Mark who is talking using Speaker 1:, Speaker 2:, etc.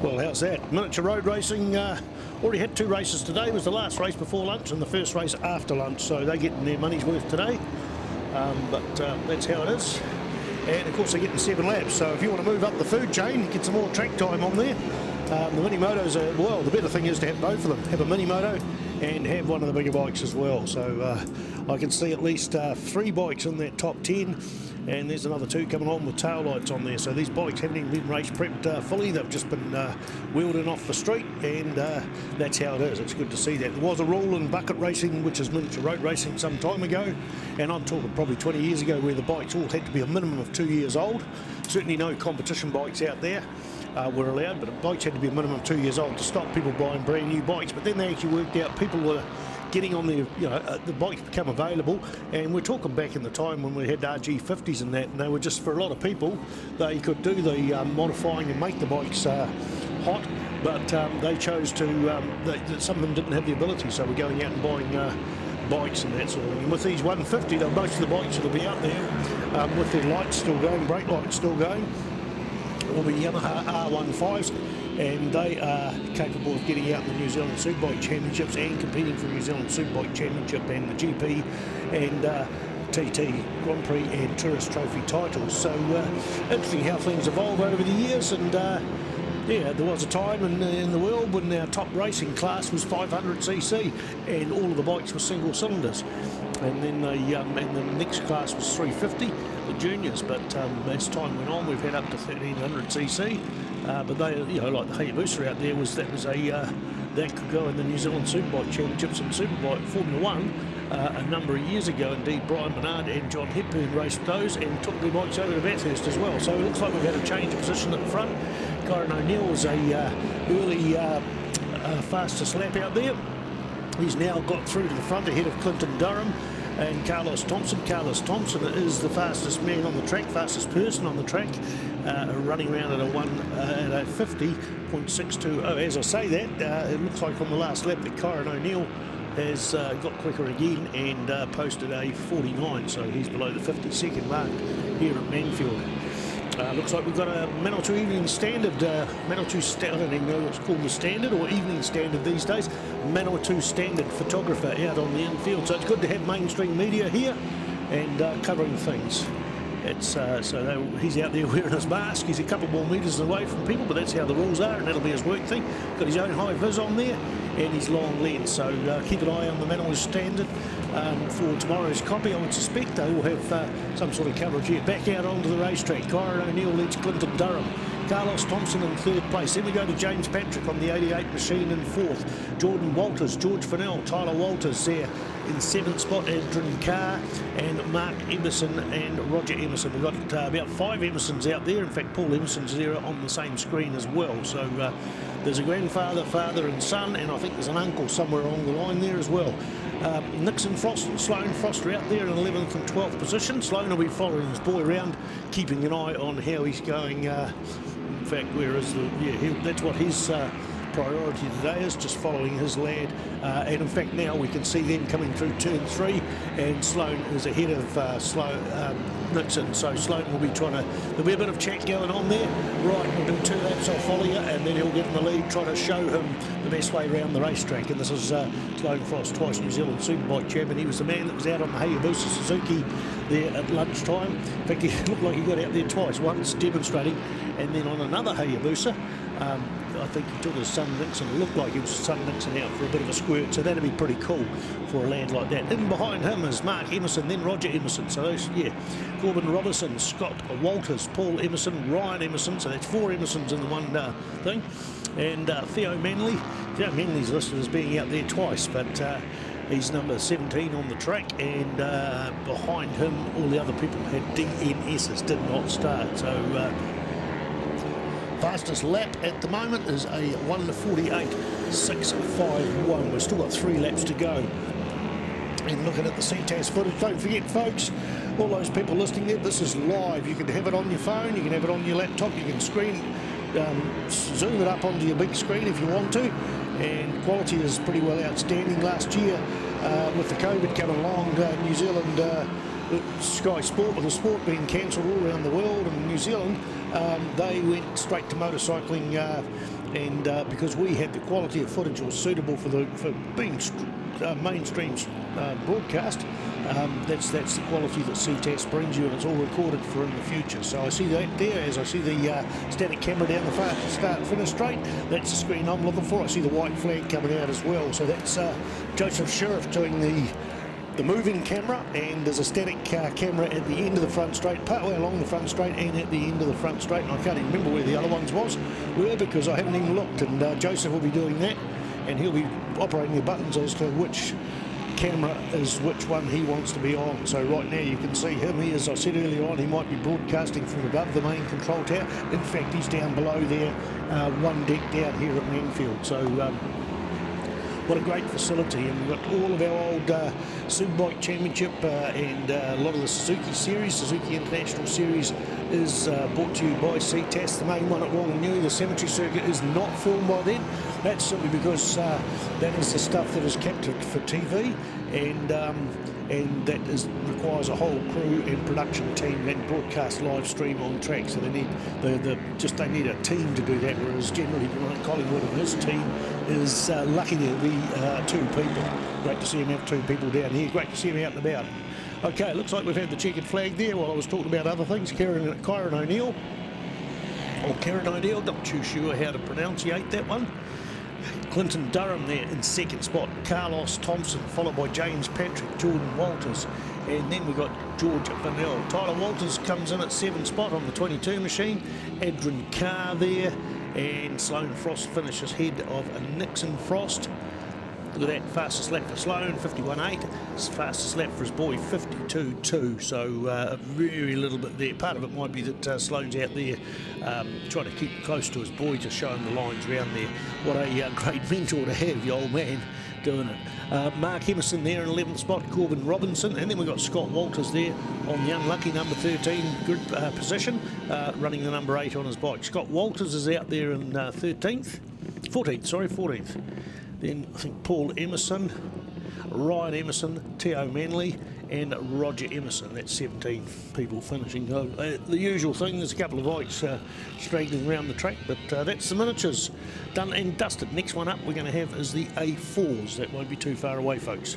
Speaker 1: Well, how's that? Miniature road racing, already had 2 races today. It was the last race before lunch and the first race after lunch, so they're getting their money's worth today. But that's how it is. And of course they're getting 7 laps, so if you want to move up the food chain, get some more track time on there. The Mini Motos are, well, the better thing is to have both of them. Have a Mini Moto and have one of the bigger bikes as well. So I can see at least 3 bikes in that top 10. And there's another 2 coming on with tail lights on there. So these bikes haven't even been race prepped fully. They've just been wheeled in off the street, and that's how it is. It's good to see that. There was a rule in bucket racing, which is miniature road racing, some time ago, and I'm talking probably 20 years ago, where the bikes all had to be a minimum of 2 years old. Certainly no competition bikes out there were allowed, but the bikes had to be a minimum of 2 years old to stop people buying brand new bikes. But then they actually worked out people were getting on the, the bikes become available, and we're talking back in the time when we had RG50s and that, and they were just, for a lot of people, they could do the modifying and make the bikes hot, but they chose to, some of them didn't have the ability, so we're going out and buying bikes and that sort of thing. And with these 150, though, most of the bikes that'll be out there with their lights still going, brake lights still going, will be Yamaha R15s, and they are capable of getting out in the New Zealand Superbike Championships and competing for the New Zealand Superbike Championship and the GP and TT Grand Prix and Tourist Trophy titles. So interesting how things evolve over the years, and yeah, there was a time in the world when our top racing class was 500cc and all of the bikes were single cylinders, and then the next class was 350, the juniors. But as time went on, we've had up to 1300cc. But they, like the Hayabusa out there, that could go in the New Zealand Superbike Championships and Superbike Formula 1 a number of years ago. Indeed, Brian Bernard and John Hepburn raced those and took their bikes over to Bathurst as well. So it looks like we've had a change of position at the front. Kyron O'Neill was a early fastest lap out there. He's now got through to the front ahead of Clinton Durham and Carlos Thompson. Carlos Thompson is the fastest man on the track, fastest person on the track, running around at a 50.620. As I say that, it looks like on the last lap that Kyron O'Neill has got quicker again and posted a 49, so he's below the 50-second mark here at Manfeild. Looks like we've got a Manor2 Evening Standard, Manor2, I don't even know what's called the Standard or Evening Standard these days, Manor2 Standard photographer out on the infield. So it's good to have mainstream media here and covering things. It's he's out there wearing his mask. He's a couple more metres away from people, but that's how the rules are, and that'll be his work thing. Got his own high vis on there and his long lens, so keep an eye on the Manor Standard for tomorrow's copy. I would suspect they will have some sort of coverage here. Back out onto the racetrack, Kyron O'Neill leads Clinton Durham. Carlos Thompson in 3rd place. Then we go to James Patrick on the 88 machine in 4th. Jordan Walters, George Fennell, Tyler Walters there in 7th spot. Adrian Carr and Mark Emerson and Roger Emerson. We've got about 5 Emersons out there. In fact, Paul Emerson's there on the same screen as well. So there's a grandfather, father and son, and I think there's an uncle somewhere along the line there as well. Nixon Frost and Sloane Frost are out there in 11th and 12th position. Sloane will be following his boy around, keeping an eye on how he's going. In fact, that's what his priority today is, just following his lad. And in fact, now we can see them coming through turn 3, and Sloane is ahead of Nixon. So Sloane will be there'll be a bit of chat going on there. Right, we'll do 2 laps, I'll follow you, and then he'll get in the lead, try to show him the best way around the racetrack. And this is Sloane Frost, twice New Zealand Superbike champion. He was the man that was out on the Hayabusa Suzuki there at lunchtime. In fact, he looked like he got out there twice, once demonstrating, and then on another Hayabusa. I think he took his son Nixon. It looked like he was son Nixon out for a bit of a squirt, so that'd be pretty cool for a lad like that. In behind him is Mark Emerson, then Roger Emerson. So those, Corbin Robertson, Scott Walters, Paul Emerson, Ryan Emerson. So that's 4 Emersons in the one thing. And Theo Manley. Theo Manley's listed as being out there twice, but he's number 17 on the track, and behind him all the other people had DNSs, did not start. So fastest lap at the moment is a 1:48.651. We've still got 3 laps to go. And looking at the Ctas footage, don't forget, folks, all those people listening there, this is live. You can have it on your phone, you can have it on your laptop, you can zoom it up onto your big screen if you want to. And quality is pretty well outstanding. Last year, with the COVID coming along, New Zealand Sky Sport, with the sport being cancelled all around the world, and New Zealand they went straight to motorcycling, and because we had the quality of footage was suitable for being mainstream broadcast. That's the quality that Ctas brings you, and it's all recorded for in the future. So I see that there, as I see the static camera down the far start finish straight. That's the screen I'm looking for. I see the white flag coming out as well. So that's Joseph Sheriff doing the moving camera, and there's a static camera at the end of the front straight, partway along the front straight and at the end of the front straight. And I can't even remember where the other ones were because I haven't even looked. And Joseph will be doing that, and he'll be operating the buttons as to which camera is which one he wants to be on. So right now you can see him. As I said earlier on, he might be broadcasting from above the main control tower. In fact, he's down below there, one deck down here at Manfeild. So what a great facility, and we've got all of our old Superbike Championship and a lot of the Suzuki Series. Suzuki International Series is brought to you by Ctas. The main one at Whanganui, the Cemetery Circuit, is not filmed by them. That's simply because that is the stuff that is captured for TV, and that requires a whole crew and production team and broadcast live stream on track. So they need they need a team to do that. Whereas generally, Collingwood and his team is lucky to be 2 people. Great to see him have 2 people down here. Great to see him out and about. Okay, it looks like we've had the checkered flag there while I was talking about other things. Kieran O'Neill, not too sure how to pronunciate that one. Clinton Durham there in second spot. Carlos Thompson, followed by James Patrick, Jordan Walters, and then we've got George Vanell. Tyler Walters comes in at 7th spot on the 22 machine. Adrian Carr there, and Sloane Frost finishes ahead of Nixon Frost. Look at that, fastest lap for Sloane, 51.8. Fastest lap for his boy, 52.2. So very little bit there. Part of it might be that Sloane's out there trying to keep close to his boy, just showing the lines around there. What a great mentor to have, the old man, doing it. Mark Emerson there in 11th spot, Corbin Robinson, and then we've got Scott Walters there on the unlucky number 13 good position, running the number 8 on his bike. Scott Walters is out there in 14th. Then I think Paul Emerson, Ryan Emerson, Theo Manley, and Roger Emerson. That's 17 people finishing. The usual thing, there's a couple of bikes straggling around the track, but that's the miniatures done and dusted. Next one up we're going to have is the A4s. That won't be too far away, folks.